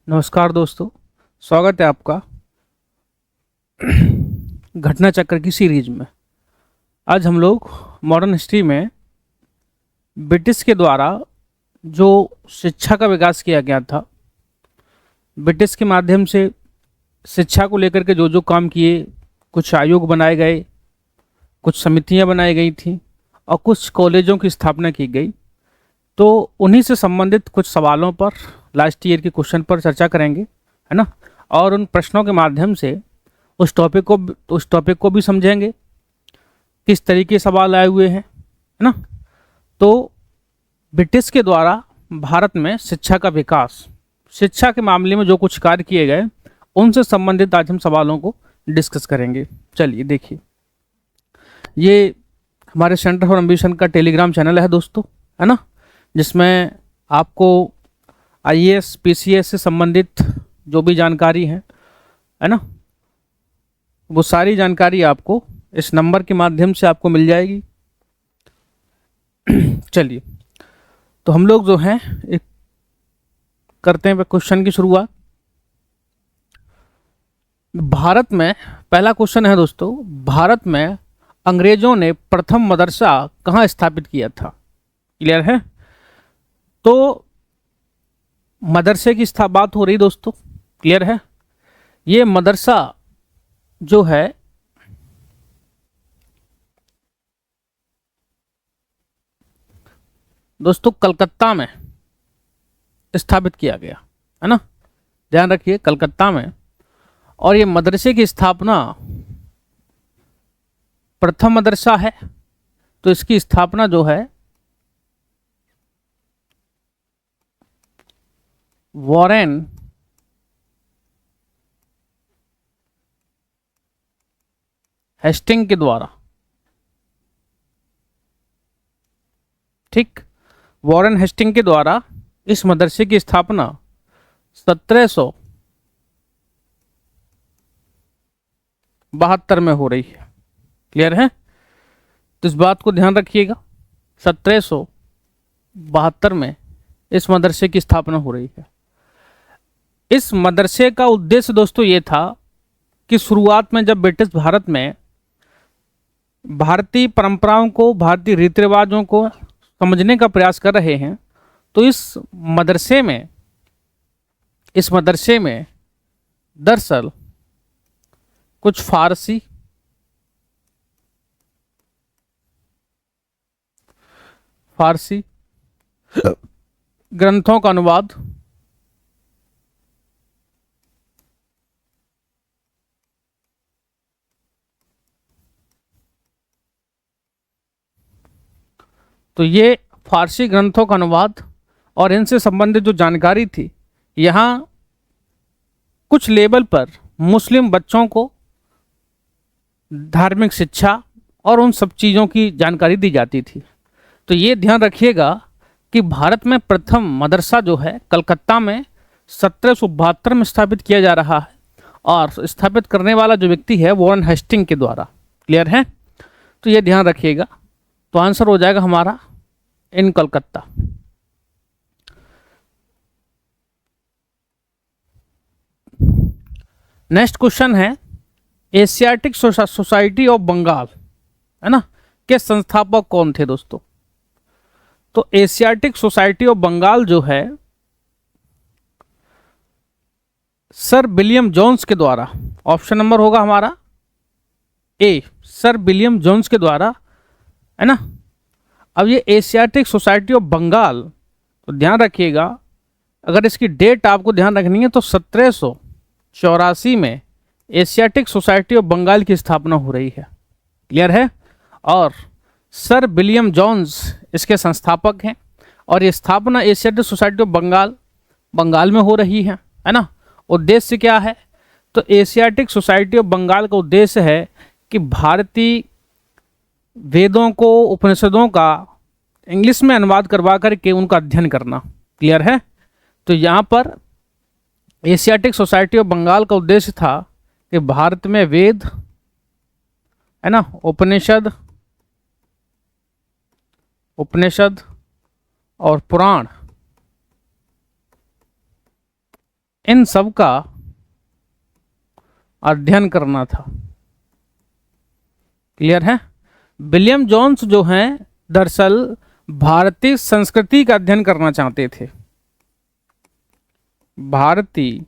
नमस्कार दोस्तों। स्वागत है आपका घटना चक्र की सीरीज में। आज हम लोग मॉडर्न हिस्ट्री में ब्रिटिश के द्वारा जो शिक्षा का विकास किया गया था, ब्रिटिश के माध्यम से शिक्षा को लेकर के जो जो काम किए, कुछ आयोग बनाए गए, कुछ समितियां बनाई गई थी और कुछ कॉलेजों की स्थापना की गई। तो उन्हीं से संबंधित कुछ सवालों पर, लास्ट ईयर के क्वेश्चन पर चर्चा करेंगे, है ना। और उन प्रश्नों के माध्यम से उस टॉपिक को भी समझेंगे, किस तरीके सवाल आए हुए हैं, है ना। तो ब्रिटिश के द्वारा भारत में शिक्षा का विकास, शिक्षा के मामले में जो कुछ कार्य किए गए, उनसे संबंधित आज हम सवालों को डिस्कस करेंगे। चलिए देखिए, ये हमारे सेंटर फॉर एम्बिशन का टेलीग्राम चैनल है दोस्तों, है ना, जिसमें आपको आईएएस पीसीएस से संबंधित जो भी जानकारी है ना, वो सारी जानकारी आपको इस नंबर के माध्यम से आपको मिल जाएगी। चलिए, तो हम लोग जो हैं एक करते हैं क्वेश्चन की शुरुआत। भारत में पहला क्वेश्चन है दोस्तों, भारत में अंग्रेजों ने प्रथम मदरसा कहाँ स्थापित किया था? क्लियर है? तो मदरसे की बात हो रही दोस्तों, क्लियर है। ये मदरसा जो है दोस्तों कलकत्ता में स्थापित किया गया, है ना, ध्यान रखिए, कलकत्ता में। और ये मदरसे की स्थापना, प्रथम मदरसा है तो इसकी स्थापना जो है वॉरेन हेस्टिंग के द्वारा, ठीक, वॉरेन हेस्टिंग के द्वारा इस मदरसे की स्थापना 1772 में हो रही है। क्लियर है? तो इस बात को ध्यान रखिएगा, 1772 में इस मदरसे की स्थापना हो रही है। इस मदरसे का उद्देश्य दोस्तों ये था कि शुरुआत में जब ब्रिटिश भारत में भारतीय परंपराओं को, भारतीय रीति रिवाजों को समझने का प्रयास कर रहे हैं, तो इस मदरसे में दरअसल कुछ फारसी ग्रंथों का अनुवाद, तो ये फारसी ग्रंथों का अनुवाद और इनसे संबंधित जो जानकारी थी, यहाँ कुछ लेवल पर मुस्लिम बच्चों को धार्मिक शिक्षा और उन सब चीज़ों की जानकारी दी जाती थी। तो ये ध्यान रखिएगा कि भारत में प्रथम मदरसा जो है कलकत्ता में 1772 में स्थापित किया जा रहा है, और स्थापित करने वाला जो व्यक्ति है वॉरेन हेस्टिंग के द्वारा। क्लियर है? तो ये ध्यान रखिएगा। तो आंसर हो जाएगा हमारा इन कलकत्ता। नेक्स्ट क्वेश्चन है, एशियाटिक सोसाइटी ऑफ बंगाल, है ना, के संस्थापक कौन थे दोस्तों? तो एशियाटिक सोसाइटी ऑफ बंगाल जो है सर विलियम जोन्स के द्वारा, ऑप्शन नंबर होगा हमारा ए, सर विलियम जोन्स के द्वारा, है ना। अब ये एशियाटिक सोसाइटी ऑफ बंगाल, तो ध्यान रखिएगा, अगर इसकी डेट आपको ध्यान रखनी है तो 1784 में एशियाटिक सोसाइटी ऑफ बंगाल की स्थापना हो रही है। क्लियर है? और सर विलियम जोन्स इसके संस्थापक हैं, और ये स्थापना एशियाटिक सोसाइटी ऑफ बंगाल में हो रही है ना। उद्देश्य क्या है? तो एशियाटिक सोसाइटी ऑफ बंगाल का उद्देश्य है कि भारतीय वेदों को, उपनिषदों का इंग्लिश में अनुवाद करवा करके उनका अध्ययन करना। क्लियर है? तो यहाँ पर एशियाटिक सोसाइटी ऑफ बंगाल का उद्देश्य था कि भारत में वेद, है ना, उपनिषद और पुराण इन सब का अध्ययन करना था। क्लियर है? विलियम जोन्स जो हैं दरअसल भारतीय संस्कृति का अध्ययन करना चाहते थे। भारतीय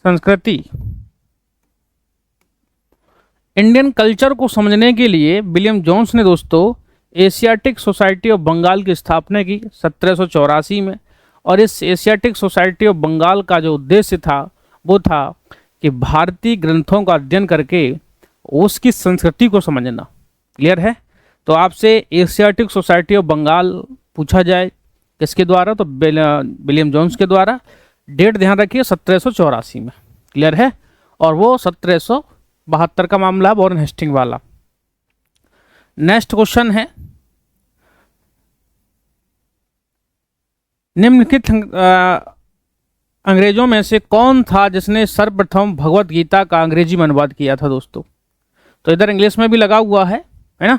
संस्कृति, इंडियन कल्चर को समझने के लिए विलियम जोन्स ने दोस्तों एशियाटिक सोसाइटी ऑफ बंगाल की स्थापना की 1784 में। और इस एशियाटिक सोसाइटी ऑफ बंगाल का जो उद्देश्य था वो था कि भारतीय ग्रंथों का अध्ययन करके उसकी संस्कृति को समझना। क्लियर है? तो आपसे एशियाटिक सोसाइटी ऑफ बंगाल पूछा जाए किसके द्वारा, तो विलियम जोन्स के द्वारा। डेट ध्यान रखिए 1784 में। क्लियर है? और वो 1772 का मामला है, वॉरेन हेस्टिंग वाला। नेक्स्ट क्वेश्चन है, निम्नलिखित अंग्रेजों में से कौन था जिसने सर्वप्रथम भगवत गीता का अंग्रेजी में अनुवाद किया था दोस्तों? तो इधर इंग्लिश में भी लगा हुआ है ना।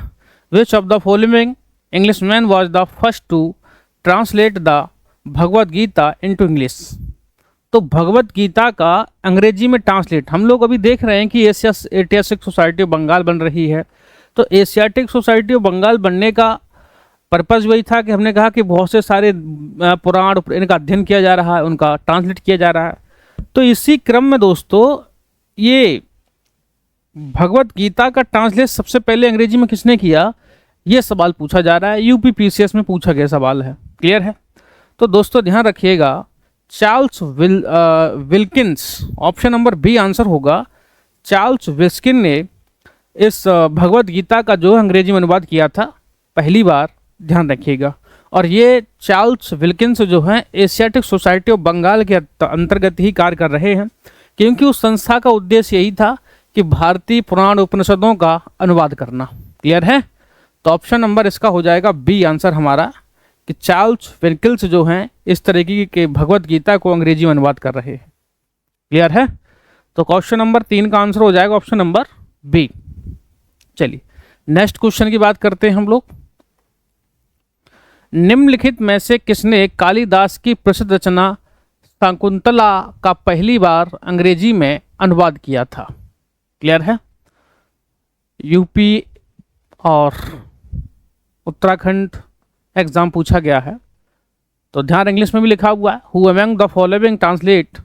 Which of the following English man was the first to translate the Bhagavad Gita into English? तो भगवत गीता का अंग्रेजी में ट्रांसलेट, हम लोग अभी देख रहे हैं कि एशियाटिक सोसाइटी ऑफ बंगाल बन रही है। तो एशियाटिक सोसाइटी ऑफ बंगाल बनने का पर्पज़ वही था कि हमने कहा कि बहुत से सारे पुराण इनका अध्ययन किया जा रहा है, उनका ट्रांसलेट किया जा रहा है। तो इसी क्रम में दोस्तों ये भगवत गीता का ट्रांसलेट सबसे पहले अंग्रेजी में किसने किया, ये सवाल पूछा जा रहा है। यूपीपीसीएस में पूछा गया सवाल है। क्लियर है? तो दोस्तों ध्यान रखिएगा, Charles Wilkins, option number B answer होगा। चार्ल्स विल्किन ने इस भगवत गीता का जो अंग्रेजी में अनुवाद किया था पहली बार, ध्यान रखिएगा। और ये चार्ल्स विल्किंस जो हैं एशियाटिक सोसाइटी ऑफ बंगाल के अंतर्गत ही कार्य कर रहे हैं, क्योंकि उस संस्था का उद्देश्य यही था कि भारतीय पुराण उपनिषदों का अनुवाद करना। क्लियर है? तो ऑप्शन नंबर इसका हो जाएगा बी आंसर हमारा, कि चार्ल्स विल्किंस जो हैं इस तरीके के भगवत गीता को अंग्रेजी में अनुवाद कर रहे हैं। क्लियर है? तो क्वेश्चन नंबर 3 का आंसर हो जाएगा ऑप्शन नंबर बी। चलिए नेक्स्ट क्वेश्चन की बात करते हैं हम लोग। निम्नलिखित में से किसने कालिदास की प्रसिद्ध रचना शकुंतला का पहली बार अंग्रेजी में अनुवाद किया था? क्लियर है? यूपी और उत्तराखंड एग्जाम पूछा गया है, तो ध्यान, इंग्लिश में भी लिखा हुआ है, who among the following translate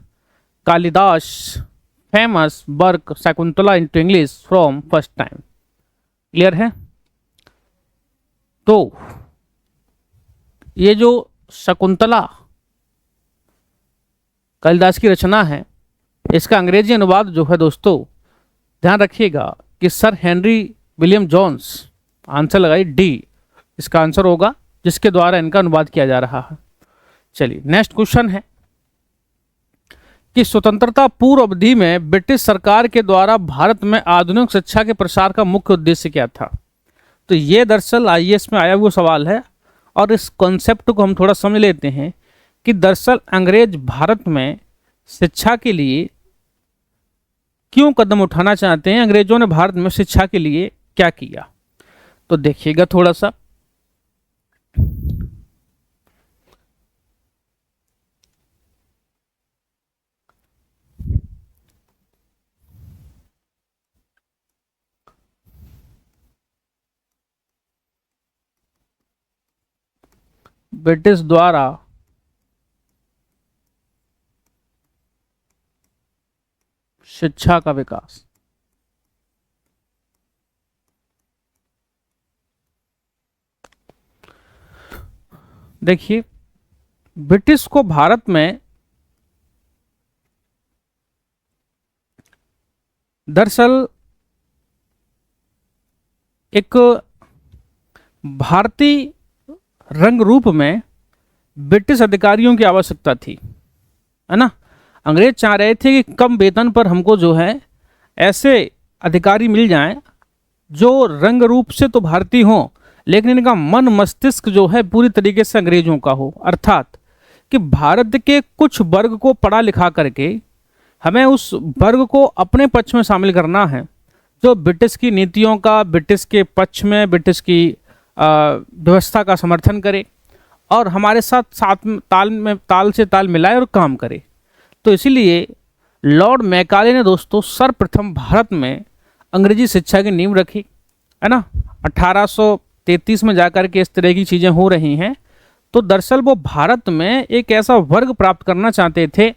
Kalidas famous work Shakuntala into English from first time? Clear है? तो ये जो शकुंतला कालिदास की रचना है, इसका अंग्रेजी अनुवाद जो है दोस्तों, ध्यान रखिएगा कि sir Henry William Jones, answer लगाइए डी, इसका आंसर होगा, जिसके द्वारा इनका अनुवाद किया जा रहा है। चलिए नेक्स्ट क्वेश्चन है कि स्वतंत्रता पूर्व अवधि में ब्रिटिश सरकार के द्वारा भारत में आधुनिक शिक्षा के प्रसार का मुख्य उद्देश्य क्या था? तो ये दरअसल आईएएस में आया हुआ सवाल है, और इस कॉन्सेप्ट को हम थोड़ा समझ लेते हैं कि दरअसल अंग्रेज भारत में शिक्षा के लिए क्यों कदम उठाना चाहते हैं, अंग्रेजों ने भारत में शिक्षा के लिए क्या किया। तो देखिएगा थोड़ा सा, ब्रिटिश द्वारा शिक्षा का विकास, देखिए ब्रिटिश को भारत में दरअसल एक भारतीय रंग रूप में ब्रिटिश अधिकारियों की आवश्यकता थी, है ना। अंग्रेज चाह रहे थे कि कम वेतन पर हमको जो है ऐसे अधिकारी मिल जाएं जो रंग रूप से तो भारतीय हों, लेकिन इनका मन मस्तिष्क जो है पूरी तरीके से अंग्रेजों का हो। अर्थात कि भारत के कुछ वर्ग को पढ़ा लिखा करके हमें उस वर्ग को अपने पक्ष में शामिल करना है, जो ब्रिटिश की नीतियों का, ब्रिटिश के पक्ष में, ब्रिटिश की व्यवस्था का समर्थन करे, और हमारे साथ साथ में ताल से ताल मिलाए और काम करे। तो इसीलिए लॉर्ड मैकाले ने दोस्तों सर्वप्रथम भारत में अंग्रेजी शिक्षा की नींव रखी, है ना। 1833 में जाकर के इस तरह की चीज़ें हो रही हैं। तो दरअसल वो भारत में एक ऐसा वर्ग प्राप्त करना चाहते थे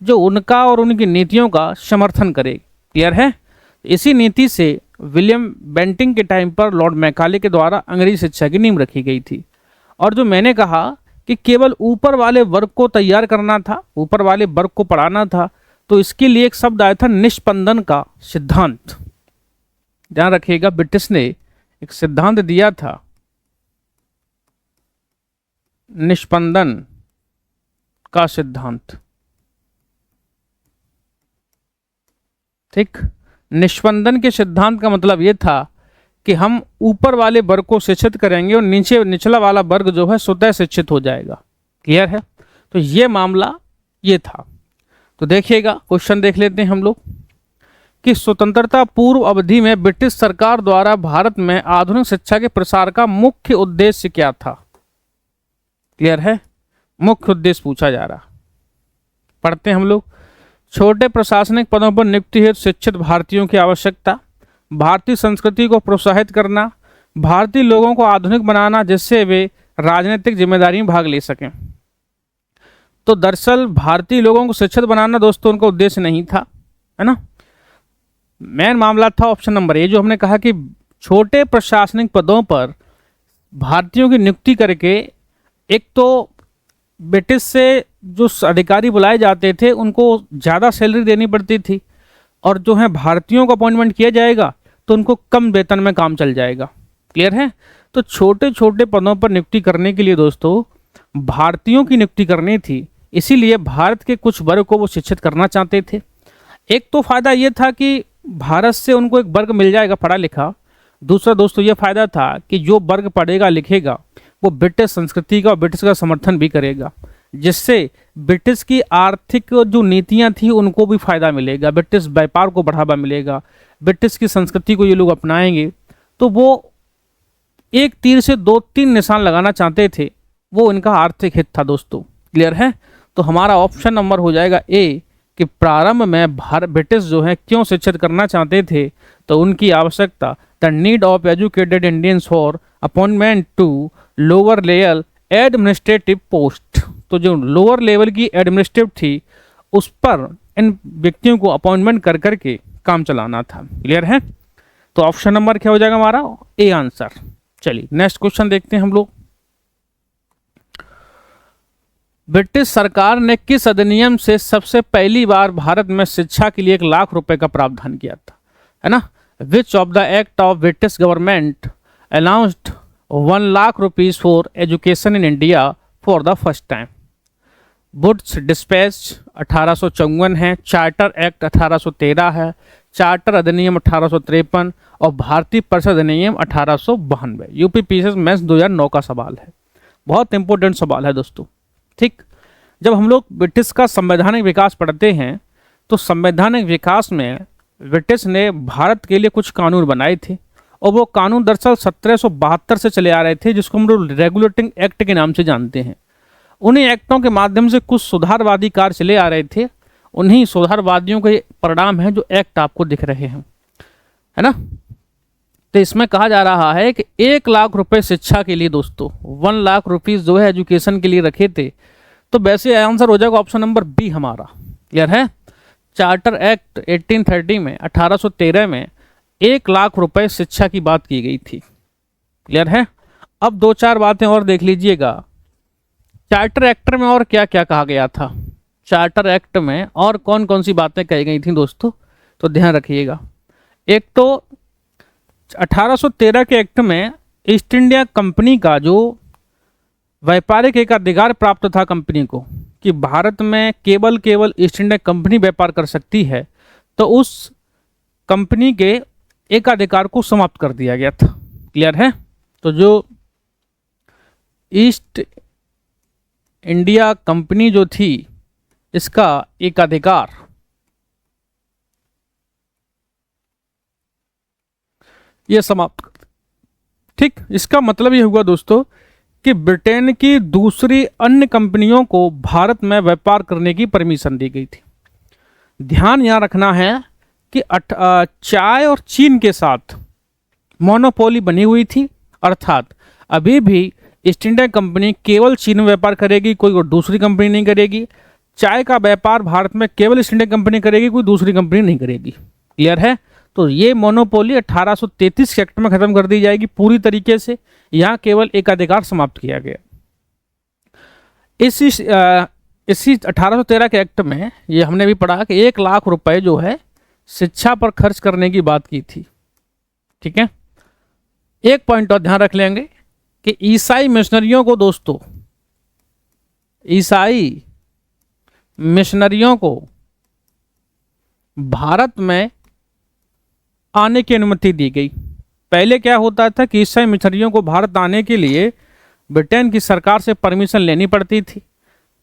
जो उनका और उनकी नीतियों का समर्थन करे। क्लियर है। इसी नीति से विलियम बेंटिंग के टाइम पर लॉर्ड मैकाले के द्वारा अंग्रेजी शिक्षा की नींव रखी गई थी। और जो मैंने कहा कि केवल ऊपर वाले वर्ग को तैयार करना था, ऊपर वाले वर्ग को पढ़ाना था, तो इसके लिए एक शब्द आया था निष्पंदन का सिद्धांत। ध्यान रखिएगा, ब्रिटिश ने एक सिद्धांत दिया था, निष्पंदन का सिद्धांत। ठीक, निष्पंदन के सिद्धांत का मतलब यह था कि हम ऊपर वाले वर्ग को शिक्षित करेंगे और निचला वाला वर्ग जो है स्वतः शिक्षित हो जाएगा। क्लियर है। तो ये मामला ये था। तो देखिएगा, क्वेश्चन देख लेते हैं हम लोग कि स्वतंत्रता पूर्व अवधि में ब्रिटिश सरकार द्वारा भारत में आधुनिक शिक्षा के प्रसार का मुख्य उद्देश्य क्या था। क्लियर है, मुख्य उद्देश्य पूछा जा रहा। पढ़ते हैं हम लोग। छोटे प्रशासनिक पदों पर नियुक्ति हेतु शिक्षित भारतीयों की आवश्यकता, भारतीय संस्कृति को प्रोत्साहित करना, भारतीय लोगों को आधुनिक बनाना जिससे वे राजनीतिक जिम्मेदारी में भाग ले सकें। तो दरअसल भारतीय लोगों को शिक्षित बनाना दोस्तों उनका उद्देश्य नहीं था, है ना। मेन मामला था ऑप्शन नंबर ए, जो हमने कहा कि छोटे प्रशासनिक पदों पर भारतीयों की नियुक्ति करके एक तो ब्रिटिश से जो अधिकारी बुलाए जाते थे उनको ज़्यादा सैलरी देनी पड़ती थी, और जो है भारतीयों का अपॉइंटमेंट किया जाएगा तो उनको कम वेतन में काम चल जाएगा। क्लियर है। तो छोटे छोटे पदों पर नियुक्ति करने के लिए दोस्तों भारतीयों की नियुक्ति करनी थी, इसीलिए भारत के कुछ वर्ग को वो शिक्षित करना चाहते थे। एक तो फायदा ये था कि भारत से उनको एक वर्ग मिल जाएगा पढ़ा लिखा। दूसरा दोस्तों ये फायदा था कि जो वर्ग पढ़ेगा लिखेगा वो ब्रिटिश संस्कृति का और ब्रिटिश का समर्थन भी करेगा, जिससे ब्रिटिश की आर्थिक जो नीतियां थी उनको भी फायदा मिलेगा, ब्रिटिश व्यापार को बढ़ावा मिलेगा, ब्रिटिश की संस्कृति को ये लोग अपनाएंगे। तो वो एक तीर से दो तीन निशान लगाना चाहते थे, वो इनका आर्थिक हित था दोस्तों। क्लियर है। तो हमारा ऑप्शन नंबर हो जाएगा ए कि प्रारंभ में ब्रिटिश जो है क्यों शिक्षित करना चाहते थे, तो उनकी आवश्यकता, the need of educated Indians for appointment to lower level administrative post. तो जो लोअर लेवल की एडमिनिस्ट्रेटिव थी उस पर इन व्यक्तियों को अपॉइंटमेंट कर करके काम चलाना था। क्लियर है। तो ऑप्शन नंबर क्या हो जाएगा हमारा ए आंसर। चलिए नेक्स्ट क्वेश्चन देखते हैं हम लोग। ब्रिटिश सरकार ने किस अधिनियम से सबसे पहली बार भारत में शिक्षा के लिए 1 लाख रुपए का प्रावधान किया था, है ना। Which of the act of British government announced 1 lakh rupees for education in India for the first time. Woods dispatch 1854 है, चार्टर एक्ट 1813 है, चार्टर अधिनियम 1853 और भारतीय परिषद अधिनियम 1892। यूपीपीएससी मेंस 2009 का सवाल है, बहुत इंपॉर्टेंट सवाल है दोस्तों। ठीक, जब हम लोग ब्रिटिश का संवैधानिक विकास पढ़ते हैं तो संवैधानिक विकास में ब्रिटिश ने भारत के लिए कुछ कानून बनाए थे, और वो कानून दरअसल 1772 से चले आ रहे थे, जिसको हम लोग रेगुलेटिंग एक्ट के नाम से जानते हैं। उन्हीं एक्टों के माध्यम से कुछ सुधारवादी कार्य चले आ रहे थे, उन्हीं सुधारवादियों के परिणाम है जो एक्ट आपको दिख रहे हैं, है ना। तो इसमें कहा जा रहा है कि 1 लाख रुपए शिक्षा के लिए दोस्तों 1 लाख रुपीज जो है एजुकेशन के लिए रखे थे। तो वैसे आंसर हो जाएगा ऑप्शन नंबर बी हमारा। क्लियर है। चार्टर एक्ट 1830 में 1813 में 1 लाख रुपए शिक्षा की बात की गई थी। क्लियर है। अब 2-4 बातें और देख लीजिएगा। चार्टर एक्ट में और क्या क्या कहा गया था, चार्टर एक्ट में और कौन कौन सी बातें कही गई थी दोस्तों, तो ध्यान रखिएगा। एक तो 1813 के एक्ट में ईस्ट इंडिया कंपनी का जो व्यापारिक एक अधिकार प्राप्त था कंपनी को कि भारत में केवल ईस्ट इंडिया कंपनी व्यापार कर सकती है, तो उस कंपनी के एक अधिकार को समाप्त कर दिया गया था। क्लियर है। तो जो ईस्ट इंडिया कंपनी जो थी इसका एक अधिकार ये समाप्त कर। ठीक, इसका मतलब ये हुआ दोस्तों कि ब्रिटेन की दूसरी अन्य कंपनियों को भारत में व्यापार करने की परमिशन दी गई थी। ध्यान यहाँ रखना है कि चाय और चीन के साथ मोनोपोली बनी हुई थी, अर्थात अभी भी ईस्ट इंडिया कंपनी केवल चीन में व्यापार करेगी, कोई और दूसरी कंपनी नहीं करेगी। चाय का व्यापार भारत में केवल ईस्ट इंडिया कंपनी करेगी, कोई दूसरी कंपनी नहीं करेगी। क्लियर है? तो ये मोनोपोली 1833 के एक्ट में खत्म कर दी जाएगी पूरी तरीके से। यहाँ केवल एक अधिकार समाप्त किया गया। इसी 1813 के एक्ट में ये हमने भी पढ़ा कि 1 लाख रुपए जो है शिक्षा पर खर्च करने की बात की थी। ठीक है, एक पॉइंट और ध्यान रख लेंगे कि ईसाई मिशनरियों को, दोस्तों ईसाई मिशनरियों को भारत में आने की अनुमति दी गई। पहले क्या होता था कि ईसाई मिशनरियों को भारत आने के लिए ब्रिटेन की सरकार से परमिशन लेनी पड़ती थी।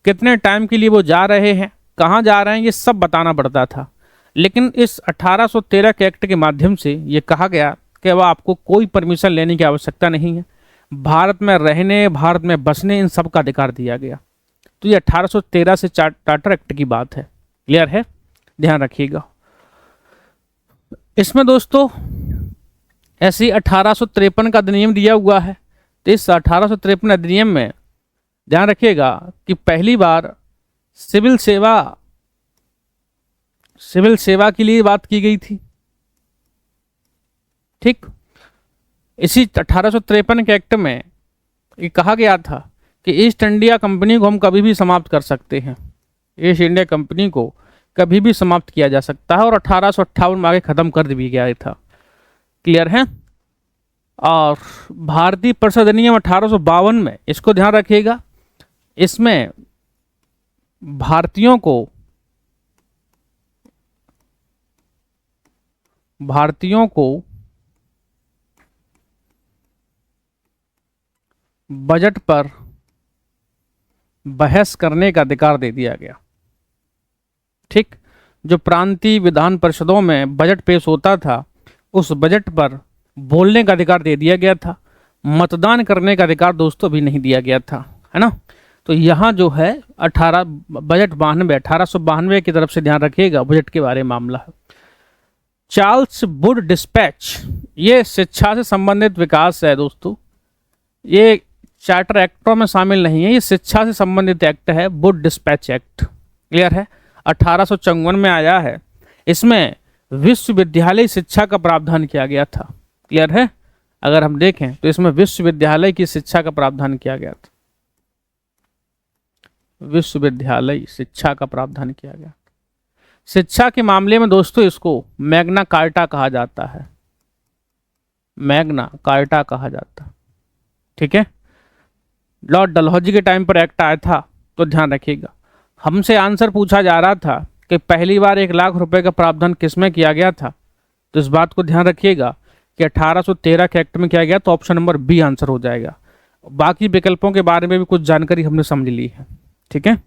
कितने टाइम के लिए वो जा रहे हैं, कहाँ जा रहे हैं, ये सब बताना पड़ता था। लेकिन इस 1813 के एक्ट के माध्यम से ये कहा गया कि अब आपको कोई परमिशन लेने की आवश्यकता नहीं है, भारत में रहने, भारत में बसने, इन सब का अधिकार दिया गया। तो ये 1813 से चार्टर एक्ट की बात है। क्लियर है? ध्यान रखिएगा। इसमें दोस्तों ऐसी 1853 का अधिनियम दिया हुआ है। तो इस 1853 अधिनियम में ध्यान रखिएगा कि पहली बार सिविल सेवा के लिए बात की गई थी। ठीक, इसी 1853 के एक्ट में ये कहा गया था कि ईस्ट इंडिया कंपनी को हम कभी भी समाप्त कर सकते हैं। ईस्ट इंडिया कंपनी को कभी भी समाप्त किया जा सकता है, और 1858 में आगे खत्म कर भी गया था। क्लियर है? और भारतीय परिषद अधिनियम 1852 में, इसको ध्यान रखिएगा, इसमें भारतीयों को बजट पर बहस करने का अधिकार दे दिया गया। ठीक, जो प्रांतीय विधान परिषदों में बजट पेश होता था, उस बजट पर बोलने का अधिकार दे दिया गया था। मतदान करने का अधिकार दोस्तों भी नहीं दिया गया था, है ना। तो यहाँ जो है 1892 की तरफ से ध्यान रखिएगा, बजट के बारे में मामला है। चार्ल्स वुड डिस्पैच, ये शिक्षा से संबंधित विकास है दोस्तों, ये चार्टर एक्टों में शामिल नहीं है, ये शिक्षा से संबंधित एक्ट है, वुड डिस्पैच एक्ट। क्लियर है? 1854 में आया है। इसमें विश्वविद्यालय शिक्षा का प्रावधान किया गया था। क्लियर है? अगर हम देखें तो इसमें विश्वविद्यालय की शिक्षा का प्रावधान किया गया था। विश्वविद्यालय शिक्षा का प्रावधान किया गया। शिक्षा के मामले में दोस्तों इसको मैग्ना कार्टा कहा जाता है, मैग्ना कार्टा कहा जाता है। ठीक है, लॉर्ड डलहौजी के टाइम पर एक्ट आया था, तो ध्यान रखिएगा। हमसे आंसर पूछा जा रहा था कि पहली बार 1 लाख रुपए का प्रावधान किसमें किया गया था, तो इस बात को ध्यान रखिएगा कि 1813 के एक्ट में किया गया, तो ऑप्शन नंबर बी आंसर हो जाएगा। बाकी विकल्पों के बारे में भी कुछ जानकारी हमने समझ ली है। ठीक है,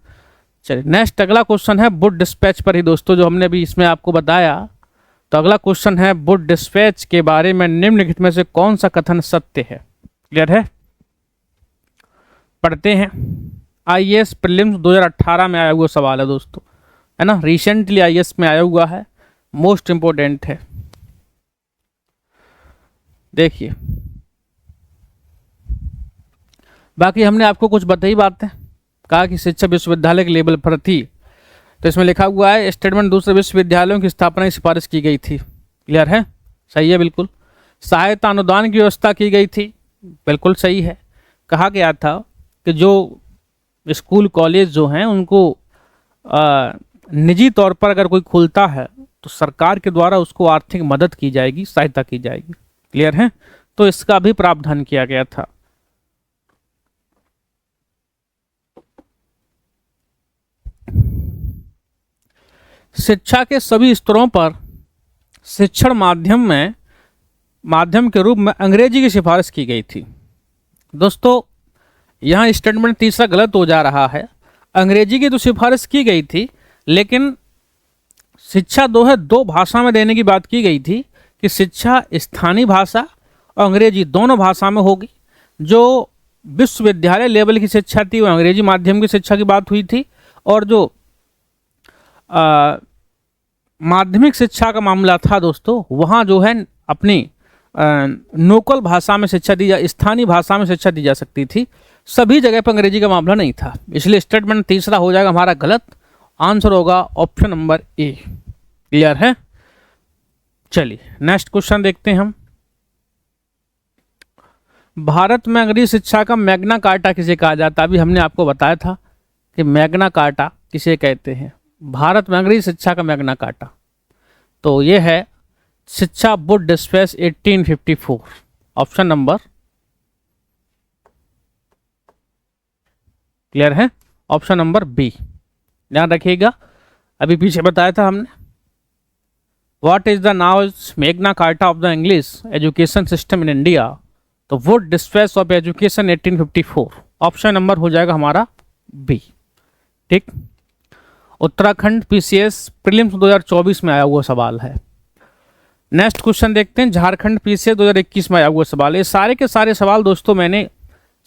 चलिए नेक्स्ट अगला क्वेश्चन है वुड डिस्पैच पर ही दोस्तों, जो हमने अभी इसमें आपको बताया। तो अगला क्वेश्चन है वुड डिस्पैच के बारे में निम्नलिखित में से कौन सा कथन सत्य है। क्लियर है? पढ़ते हैं। आईएएस प्रीलिम्स 2018 में आया हुआ सवाल है दोस्तों, है ना, रिसेंटली आईएएस में आया हुआ है, मोस्ट इंपोर्टेंट है। देखिए, बाकी हमने आपको कुछ बताई बातें, कहा कि शिक्षा विश्वविद्यालय के लेवल पर थी, तो इसमें लिखा हुआ है स्टेटमेंट दूसरे विश्वविद्यालयों की स्थापना की सिफारिश की गई थी। क्लियर है? सही है, बिल्कुल। सहायता अनुदान की व्यवस्था की गई थी, बिल्कुल सही है। कहा गया था कि जो स्कूल कॉलेज जो हैं उनको निजी तौर पर अगर कोई खुलता है तो सरकार के द्वारा उसको आर्थिक मदद की जाएगी, सहायता की जाएगी। क्लियर है? तो इसका भी प्रावधान किया गया था। शिक्षा के सभी स्तरों पर शिक्षण माध्यम के रूप में अंग्रेजी की सिफारिश की गई थी। दोस्तों यहाँ स्टेटमेंट तीसरा गलत हो जा रहा है। अंग्रेजी की तो सिफारिश की गई थी, लेकिन शिक्षा दो भाषा में देने की बात की गई थी कि शिक्षा स्थानीय भाषा और अंग्रेजी दोनों भाषा में होगी। जो विश्वविद्यालय लेवल की शिक्षा थी वो अंग्रेजी माध्यम की शिक्षा की बात हुई थी, और जो माध्यमिक शिक्षा का मामला था दोस्तों, वहाँ जो है अपनी लोकल भाषा में शिक्षा दी जा स्थानीय भाषा में शिक्षा दी जा सकती थी, सभी जगह पर अंग्रेजी का मामला नहीं था। इसलिए स्टेटमेंट तीसरा हो जाएगा हमारा गलत, आंसर होगा ऑप्शन नंबर ए। क्लियर है? चलिए नेक्स्ट क्वेश्चन देखते हैं हम। भारत में अंग्रेजी शिक्षा का मैग्ना कार्टा किसे कहा जाता है? अभी हमने आपको बताया था कि मैग्ना कार्टा किसे कहते हैं, भारत में अंग्रेजी शिक्षा का मैग्ना कार्टा, तो ये है शिक्षा board dispatch 1854, option number. Clear है? ऑप्शन नंबर बी, ध्यान रखिएगा, अभी पीछे बताया था हमने। व्हाट इज द नाउज Magna Carta of the English education system in India? तो Wood's dispatch of education 1854, option number हो जाएगा हमारा बी। ठीक, उत्तराखंड पीसीएस प्रीलिम्स 2024 में आया हुआ सवाल है। नेक्स्ट क्वेश्चन देखते हैं, झारखंड पीसीएस 2021 में आया हुआ सवाल। ये सारे के सारे सवाल दोस्तों मैंने,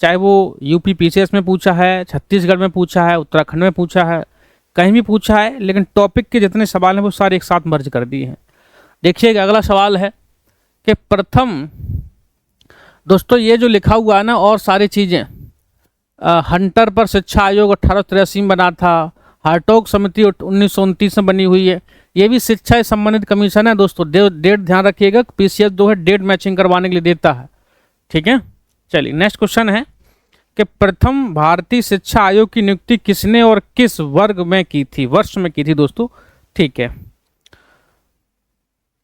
चाहे वो यूपी पीसीएस में पूछा है, छत्तीसगढ़ में पूछा है, उत्तराखंड में पूछा है, कहीं भी पूछा है, लेकिन टॉपिक के जितने सवाल हैं वो सारे एक साथ मर्ज कर दिए हैं। देखिएगा अगला सवाल है कि प्रथम, दोस्तों ये जो लिखा हुआ है ना और सारी चीज़ें, हंटर पर शिक्षा आयोग 1883 में बना था, हार्टोग समिति 1929 में बनी हुई है, ये भी शिक्षा से संबंधित कमीशन है दोस्तों। डेट ध्यान रखिएगा, पीसीएस जो है डेट मैचिंग करवाने के लिए देता है। ठीक है, चलिए नेक्स्ट क्वेश्चन है कि प्रथम भारतीय शिक्षा आयोग की नियुक्ति किसने और किस वर्ग में की थी, वर्ष में की थी दोस्तों? ठीक है,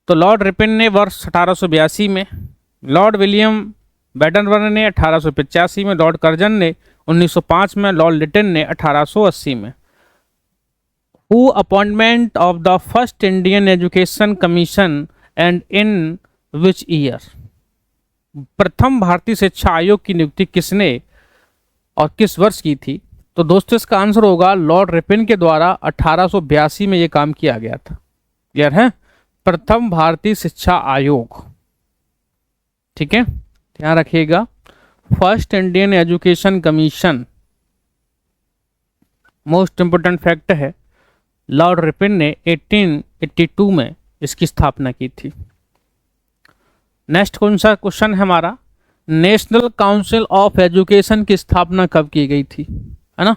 तो लॉर्ड रिपन ने वर्ष 1882 में, लॉर्ड विलियम बेडनवर्न ने 1885 में, लॉर्ड कर्जन ने 1905 में, लॉर्ड लिटन ने 1880 में। Who appointment of the first Indian education commission and in which year? प्रथम भारतीय शिक्षा आयोग की नियुक्ति किसने और किस वर्ष की थी? तो दोस्तों इसका आंसर होगा लॉर्ड रिपन के द्वारा 1882 में यह काम किया गया था। क्लियर है? प्रथम भारतीय शिक्षा आयोग। ठीक है, ध्यान रखिएगा, first Indian education commission, most important fact है, लॉर्ड रिपन ने 1882 में इसकी स्थापना की थी। नेक्स्ट कौन सा क्वेश्चन है हमारा, नेशनल काउंसिल ऑफ एजुकेशन की स्थापना कब की गई थी, है ना?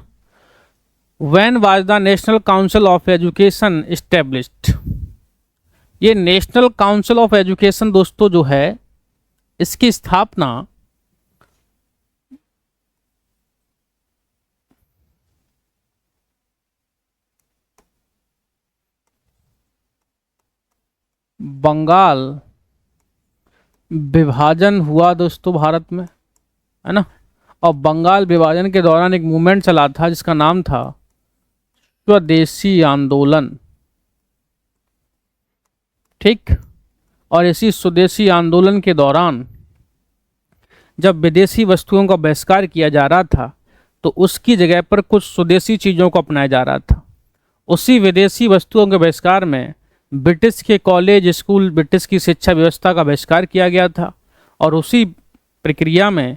When was the national council of education established? ये नेशनल काउंसिल ऑफ एजुकेशन दोस्तों जो है, इसकी स्थापना बंगाल विभाजन हुआ दोस्तों भारत में, है ना? और बंगाल विभाजन के दौरान एक मूवमेंट चला था जिसका नाम था स्वदेशी आंदोलन। ठीक, और इसी स्वदेशी आंदोलन के दौरान जब विदेशी वस्तुओं का बहिष्कार किया जा रहा था तो उसकी जगह पर कुछ स्वदेशी चीज़ों को अपनाया जा रहा था। उसी विदेशी वस्तुओं के बहिष्कार में ब्रिटिश के कॉलेज, स्कूल, ब्रिटिश की शिक्षा व्यवस्था का बहिष्कार किया गया था, और उसी प्रक्रिया में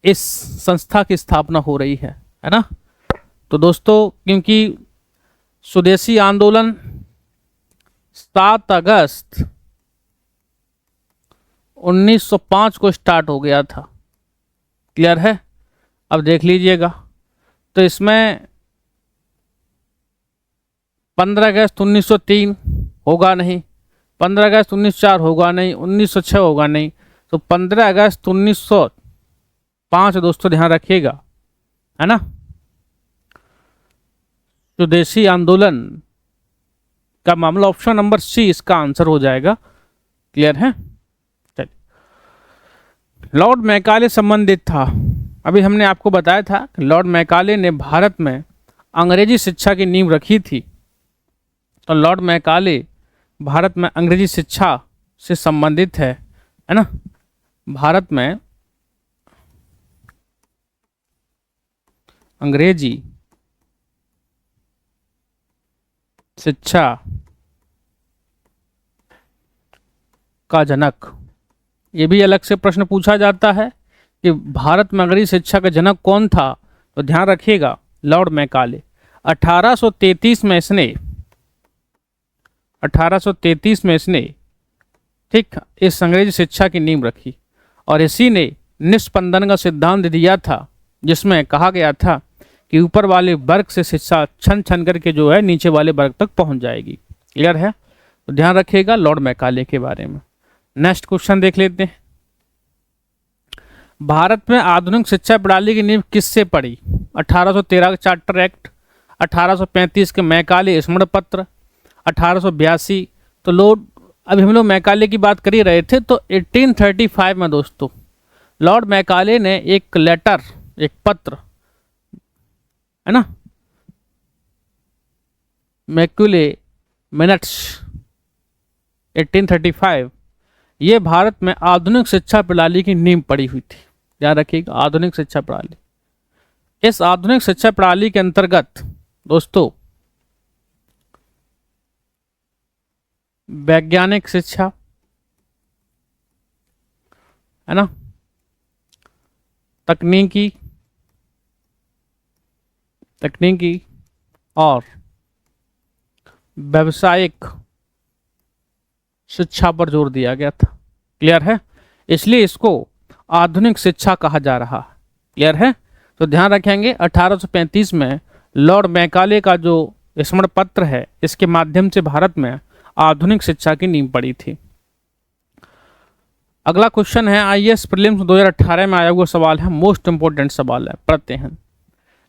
इस संस्था की स्थापना हो रही है ना? तो दोस्तों क्योंकि स्वदेशी आंदोलन 7 अगस्त 1905 को स्टार्ट हो गया था। क्लियर है? अब देख लीजिएगा, तो इसमें 15 अगस्त 1903 होगा नहीं, 15 अगस्त 1904 होगा नहीं, 1906 होगा नहीं, तो 15 अगस्त 1905 दोस्तों ध्यान रखिएगा, है ना? स्वदेशी आंदोलन का मामला, ऑप्शन नंबर सी इसका आंसर हो जाएगा। क्लियर है? चलिए, लॉर्ड मैकाले संबंधित था। अभी हमने आपको बताया था कि लॉर्ड मैकाले ने भारत में अंग्रेजी शिक्षा की नींव रखी थी, तो लॉर्ड मैकाले भारत में अंग्रेजी शिक्षा से संबंधित है ना? भारत में अंग्रेजी शिक्षा का जनक, ये भी अलग से प्रश्न पूछा जाता है कि भारत में अंग्रेजी शिक्षा का जनक कौन था, तो ध्यान रखिएगा लॉर्ड मैकाले। 1833 में इसने 1833 में इसने ठीक इस अंग्रेजी शिक्षा की नींव रखी और इसी ने निस्पंदन का सिद्धांत दिया था, जिसमें कहा गया था कि ऊपर वाले वर्ग से शिक्षा छन छन करके जो है नीचे वाले वर्ग तक पहुंच जाएगी। क्लियर है, तो ध्यान रखिएगा लॉर्ड मैकाले के बारे में। नेक्स्ट क्वेश्चन देख लेते हैं। भारत में आधुनिक शिक्षा प्रणाली की नींव किससे पड़ी? 1813 का चार्टर एक्ट, 1835 के मैकाले स्मरण पत्र, 1882। तो लोग अभी हम लोग मैकाले की बात कर ही रहे थे, तो 1835 में दोस्तों लॉर्ड मैकाले ने एक लेटर, एक पत्र है ना, मैकुले मिनट्स 1835, ये भारत में आधुनिक शिक्षा प्रणाली की नींव पड़ी हुई थी। ध्यान रखिएगा आधुनिक शिक्षा प्रणाली। इस आधुनिक शिक्षा प्रणाली के अंतर्गत दोस्तों वैज्ञानिक शिक्षा है ना, तकनीकी और व्यावसायिक शिक्षा पर जोर दिया गया था। क्लियर है, इसलिए इसको आधुनिक शिक्षा कहा जा रहा है। क्लियर है, तो ध्यान रखेंगे 1835 में लॉर्ड मैकाले का जो स्मरण पत्र है, इसके माध्यम से भारत में आधुनिक शिक्षा की नींव पड़ी थी। अगला क्वेश्चन है आईएएस प्रीलिम्स 2018 में आया हुआ सवाल है, मोस्ट इंपोर्टेंट सवाल है, पढ़ते हैं।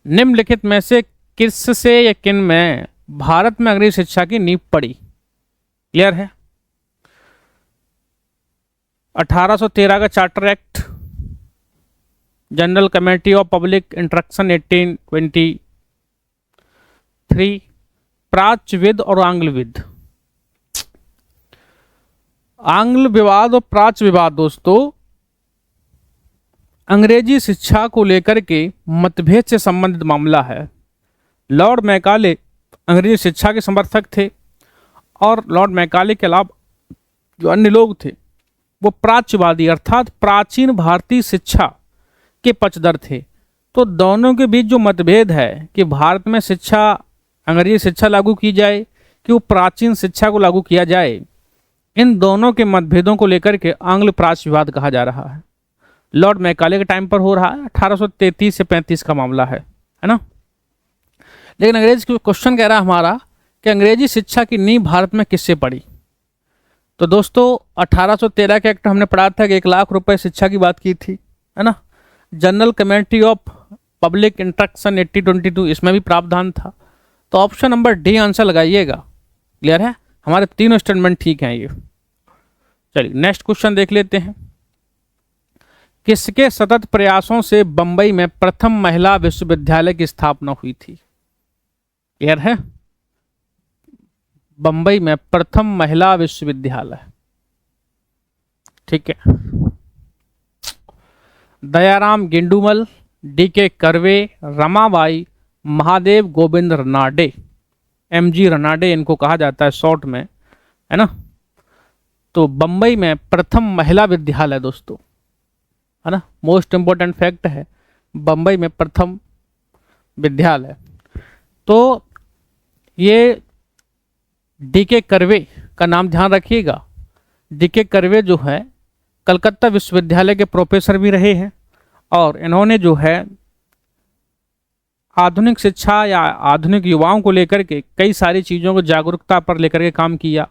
निम्नलिखित में से किससे या किन में भारत में अंग्रेजी शिक्षा की नींव पड़ी? क्लियर है, 1813 का charter act, general committee of public instruction 1823, प्राच्यविद और आंग्लविद। आंग्ल विवाद और प्राच्य विवाद दोस्तों अंग्रेजी शिक्षा को लेकर के मतभेद से संबंधित मामला है। लॉर्ड मैकाले अंग्रेजी शिक्षा के समर्थक थे और लॉर्ड मैकाले के अलावा जो अन्य लोग थे वो प्राच्यवादी अर्थात प्राचीन भारतीय शिक्षा के पक्षधर थे। तो दोनों के बीच जो मतभेद है कि भारत में शिक्षा अंग्रेजी शिक्षा लागू की जाए कि वो प्राचीन शिक्षा को लागू किया जाए, इन दोनों के मतभेदों को लेकर के आंग्ल प्राच्य विवाद कहा जा रहा है। लॉर्ड मैकाले के टाइम पर हो रहा है, 1833 से 35 का मामला है ना। लेकिन अंग्रेजी क्वेश्चन कह रहा है हमारा कि अंग्रेजी शिक्षा की नींव भारत में किससे पड़ी? तो दोस्तों 1813 के एक्ट हमने पढ़ा था कि 1 लाख रुपए शिक्षा की बात की थी, है ना। General committee of public instruction 1822, इसमें भी प्रावधान था। तो ऑप्शन नंबर डी आंसर लगाइएगा। क्लियर है, हमारे तीनों स्टेटमेंट ठीक हैं ये। चलिए नेक्स्ट क्वेश्चन देख लेते हैं। किसके सतत प्रयासों से बंबई में प्रथम महिला विश्वविद्यालय की स्थापना हुई थी? क्लियर है, बंबई में प्रथम महिला विश्वविद्यालय, ठीक है। दयाराम गेंडुमल, डीके कर्वे, रमाबाई, महादेव गोविंद रनाडे, एमजी रनाडे इनको कहा जाता है शॉर्ट में, है ना। तो बंबई में प्रथम महिला विद्यालय दोस्तों, है ना, मोस्ट इंपोर्टेंट फैक्ट है, बंबई में प्रथम विद्यालय। तो ये डीके कर्वे का नाम ध्यान रखिएगा। डीके कर्वे जो है कलकत्ता विश्वविद्यालय के प्रोफेसर भी रहे हैं और इन्होंने जो है आधुनिक शिक्षा या आधुनिक युवाओं को लेकर के कई सारी चीज़ों को जागरूकता पर लेकर के काम किया,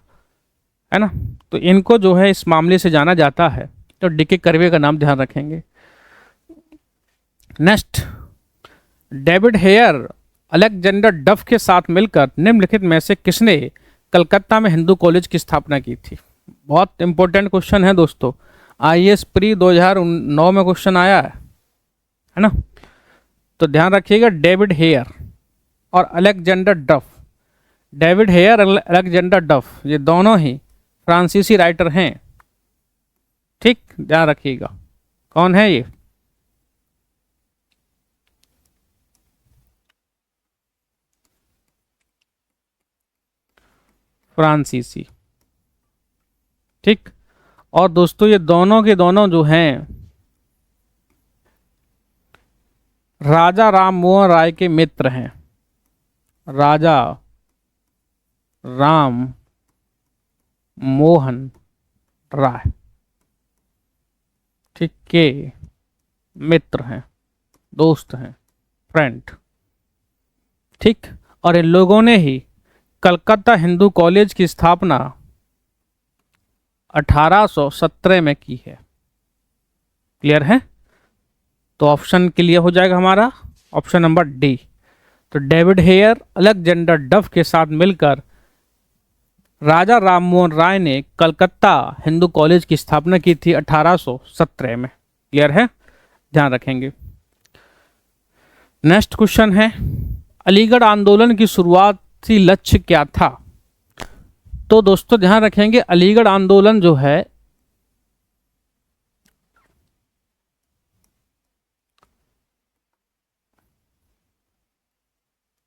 है ना। तो इनको जो है इस मामले से जाना जाता है, तो डीके कर्वे का नाम ध्यान रखेंगे। नेक्स्ट, डेविड हेयर अलेक्जेंडर डफ के साथ मिलकर निम्नलिखित में से किसने कलकत्ता में हिंदू कॉलेज की स्थापना की थी? बहुत इंपॉर्टेंट क्वेश्चन है दोस्तों, आईएएस प्री 2009 में क्वेश्चन आया है ना। तो ध्यान रखिएगा डेविड हेयर और अलेक्जेंडर डफ। डेविड हेयर और अलेक्जेंडर डफ ये दोनों ही फ्रांसीसी राइटर हैं, ठीक, ध्यान रखिएगा। कौन है ये? फ्रांसीसी, ठीक। और दोस्तों ये दोनों के दोनों जो हैं राजा राम मोहन राय के मित्र हैं। राजा राम मोहन राय, ठीक, के मित्र हैं, दोस्त हैं, फ्रेंड, ठीक। और इन लोगों ने ही कलकत्ता हिंदू कॉलेज की स्थापना 1817 में की है। क्लियर है? तो ऑप्शन क्लियर हो जाएगा हमारा ऑप्शन नंबर डी। तो डेविड हेयर अलेक्जेंडर डफ के साथ मिलकर राजा राममोहन राय ने कलकत्ता हिंदू कॉलेज की स्थापना की थी 1817 में। क्लियर है? ध्यान रखेंगे। नेक्स्ट क्वेश्चन है, अलीगढ़ आंदोलन की शुरुआती लक्ष्य क्या था? तो दोस्तों ध्यान रखेंगे, अलीगढ़ आंदोलन जो है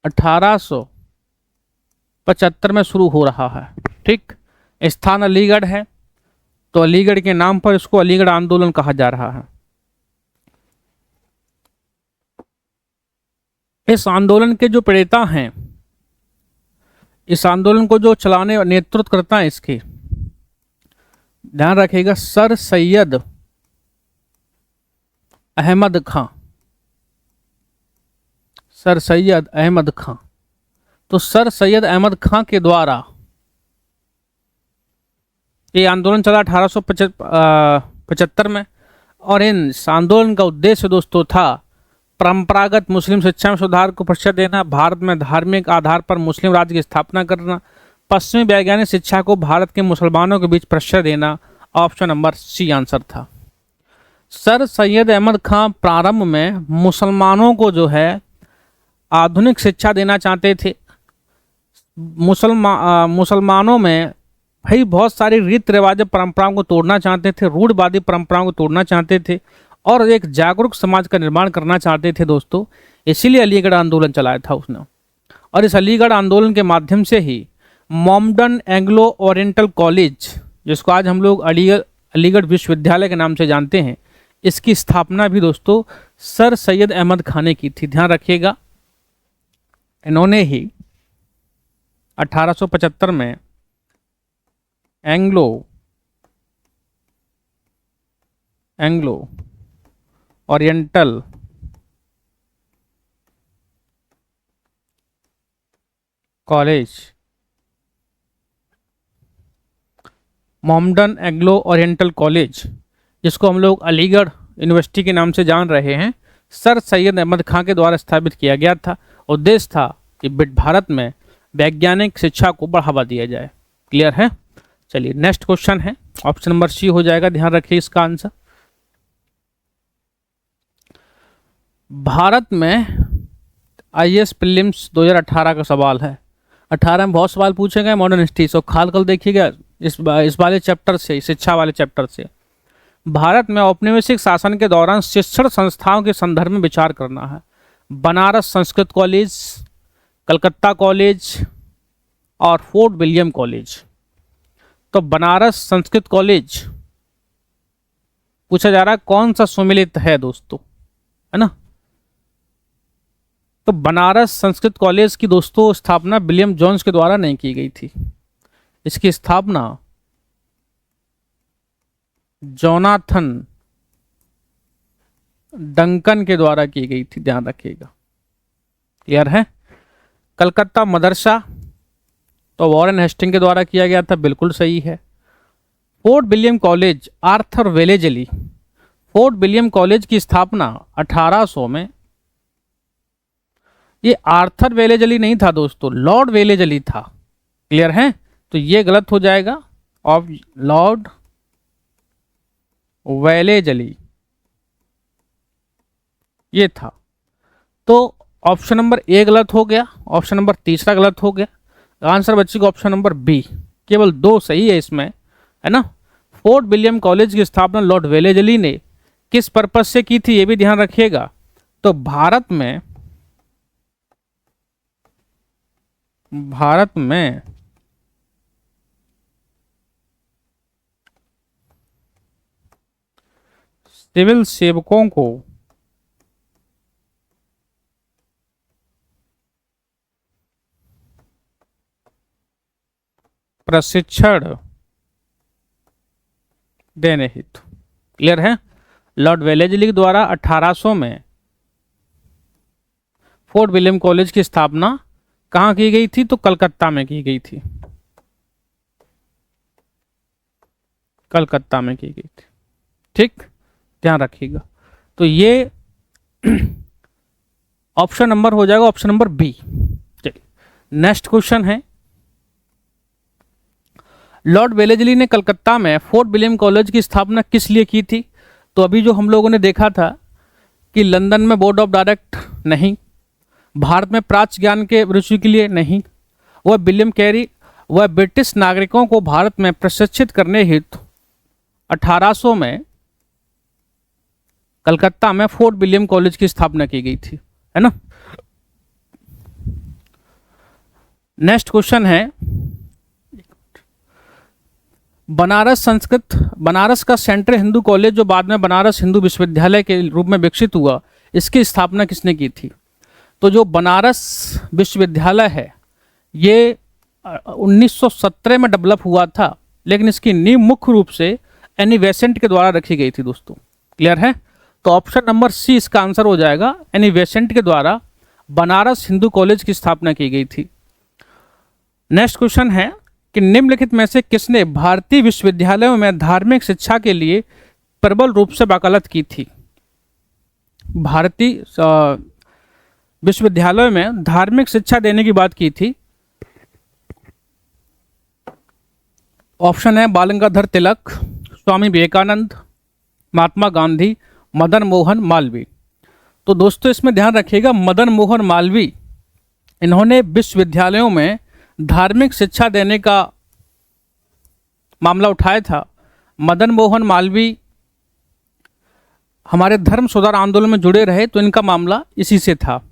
अठारह 75 में शुरू हो रहा है, ठीक। स्थान अलीगढ़ है, तो अलीगढ़ के नाम पर इसको अलीगढ़ आंदोलन कहा जा रहा है। इस आंदोलन के जो प्रेता हैं, इस आंदोलन को जो चलाने और नेतृत्व करता है, इसके ध्यान रखिएगा, सर सैयद अहमद खां। सर सैयद अहमद खां। तो सर सैयद अहमद खां के द्वारा ये आंदोलन चला 1875 में। और इस आंदोलन का उद्देश्य दोस्तों था परंपरागत मुस्लिम शिक्षा में सुधार को प्रोत्साहन देना, भारत में धार्मिक आधार पर मुस्लिम राज्य की स्थापना करना, पश्चिमी वैज्ञानिक शिक्षा को भारत के मुसलमानों के बीच प्रोत्साहन देना। ऑप्शन नंबर सी आंसर था। सर सैयद अहमद खां प्रारंभ में मुसलमानों को जो है आधुनिक शिक्षा देना चाहते थे। मुसलमानों में भाई बहुत सारी रीति रिवाज परंपराओं को तोड़ना चाहते थे, रूढ़वादी परंपराओं को तोड़ना चाहते थे और एक जागरूक समाज का निर्माण करना चाहते थे दोस्तों। इसीलिए अलीगढ़ आंदोलन चलाया था उसने। और इस अलीगढ़ आंदोलन के माध्यम से ही मॉमडन एंग्लो ओरिएंटल कॉलेज, जिसको आज हम लोग अलीगढ़ विश्वविद्यालय के नाम से जानते हैं, इसकी स्थापना भी दोस्तों सर सैयद अहमद खां ने की थी। ध्यान रखिएगा, इन्होंने ही 1875 में Anglo oriental college, Mohammedan Anglo oriental college, जिसको हम लोग अलीगढ़ यूनिवर्सिटी के नाम से जान रहे हैं, सर सैयद अहमद खां के द्वारा स्थापित किया गया था। उद्देश्य था कि भारत में वैज्ञानिक शिक्षा को बढ़ावा दिया जाए। क्लियर है? चलिए नेक्स्ट क्वेश्चन है, ऑप्शन नंबर सी हो जाएगा। ध्यान रखिए इसका आंसर। भारत में आईएएस प्रीलिम्स 2018 का सवाल है। 18 में बहुत सवाल पूछे गए मॉडर्न हिस्ट्री से, खाल कल देखिएगा इस वाले चैप्टर से, शिक्षा वाले चैप्टर से। भारत में औपनिवेशिक शासन के दौरान शिक्षण संस्थाओं के संदर्भ में विचार करना है। बनारस संस्कृत कॉलेज, कलकत्ता कॉलेज और फोर्ट विलियम कॉलेज। तो बनारस संस्कृत कॉलेज पूछा जा रहा है कौन सा सुमेलित है दोस्तों, है ना। तो बनारस संस्कृत कॉलेज की दोस्तों स्थापना विलियम जोन्स के द्वारा नहीं की गई थी। इसकी स्थापना जोनाथन डंकन के द्वारा की गई थी। ध्यान रखिएगा। क्लियर है? कलकत्ता मदरसा तो वॉरेन हेस्टिंग के द्वारा किया गया था, बिल्कुल सही है। Fort William college Arthur Wellesley. Fort William college की स्थापना 1800 में, ये आर्थर वेलेजली नहीं था दोस्तों, लॉर्ड वेलेजली था। क्लियर है? तो ये गलत हो जाएगा, ऑफ लॉर्ड वेलेजली ये था। तो ऑप्शन नंबर ए गलत हो गया, ऑप्शन नंबर तीसरा गलत हो गया। आंसर बच्चे को ऑप्शन नंबर बी, केवल 2 सही है इसमें, है ना। फोर्ट विलियम कॉलेज की स्थापना लॉर्ड वेलेजली ने किस पर्पज से की थी, ये भी ध्यान रखिएगा। तो भारत में सिविल सेवकों को प्रशिक्षण देने हेतु। क्लियर है? लॉर्ड वेलेस्ली के द्वारा 1800 में फोर्ट विलियम कॉलेज की स्थापना कहाँ की गई थी? तो कलकत्ता में की गई थी। कलकत्ता में की गई थी। ठीक, ध्यान रखिएगा। तो ये ऑप्शन नंबर हो जाएगा, ऑप्शन नंबर बी। चलिए नेक्स्ट क्वेश्चन है, लॉर्ड वेलेस्ली ने कलकत्ता में फोर्ट विलियम कॉलेज की स्थापना किस लिए की थी? तो अभी जो हम लोगों ने देखा था कि लंदन में बोर्ड ऑफ डायरेक्ट नहीं, भारत में प्राच्य ज्ञान के रुचि के लिए नहीं, वह विलियम कैरी वह ब्रिटिश नागरिकों को भारत में प्रशिक्षित करने हेतु 1800 में कलकत्ता में फोर्ट विलियम कॉलेज की स्थापना की गई थी, है ना। नेक्स्ट क्वेश्चन है, बनारस का सेंट्रल हिंदू कॉलेज जो बाद में बनारस हिंदू विश्वविद्यालय के रूप में विकसित हुआ, इसकी स्थापना किसने की थी? तो जो बनारस विश्वविद्यालय है ये 1917 में डेवलप हुआ था, लेकिन इसकी नींव मुख्य रूप से एनी बेसेंट के द्वारा रखी गई थी दोस्तों। क्लियर है? तो ऑप्शन नंबर सी इसका आंसर हो जाएगा, एनी बेसेंट के द्वारा बनारस हिंदू कॉलेज की स्थापना की गई थी। नेक्स्ट क्वेश्चन है कि निम्नलिखित में से किसने भारतीय विश्वविद्यालयों में धार्मिक शिक्षा के लिए प्रबल रूप से वकालत की थी? भारतीय विश्वविद्यालयों में धार्मिक शिक्षा देने की बात की थी। ऑप्शन है बाल गंगाधर तिलक, स्वामी विवेकानंद, महात्मा गांधी, मदन मोहन मालवीय। तो दोस्तों इसमें ध्यान रखिएगा, मदन मोहन मालवीय इन्होंने विश्वविद्यालयों में धार्मिक शिक्षा देने का मामला उठाया था। मदन मोहन मालवीय हमारे धर्म सुधार आंदोलन में जुड़े रहे, तो इनका मामला इसी से था।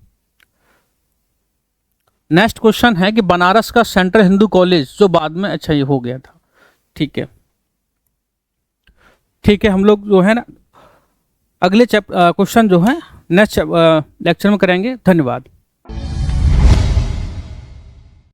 नेक्स्ट क्वेश्चन है कि बनारस का सेंट्रल हिंदू कॉलेज जो बाद में ये हो गया था। ठीक है, ठीक है, हम लोग जो है ना अगले क्वेश्चन जो है नेक्स्ट लेक्चर में करेंगे। धन्यवाद।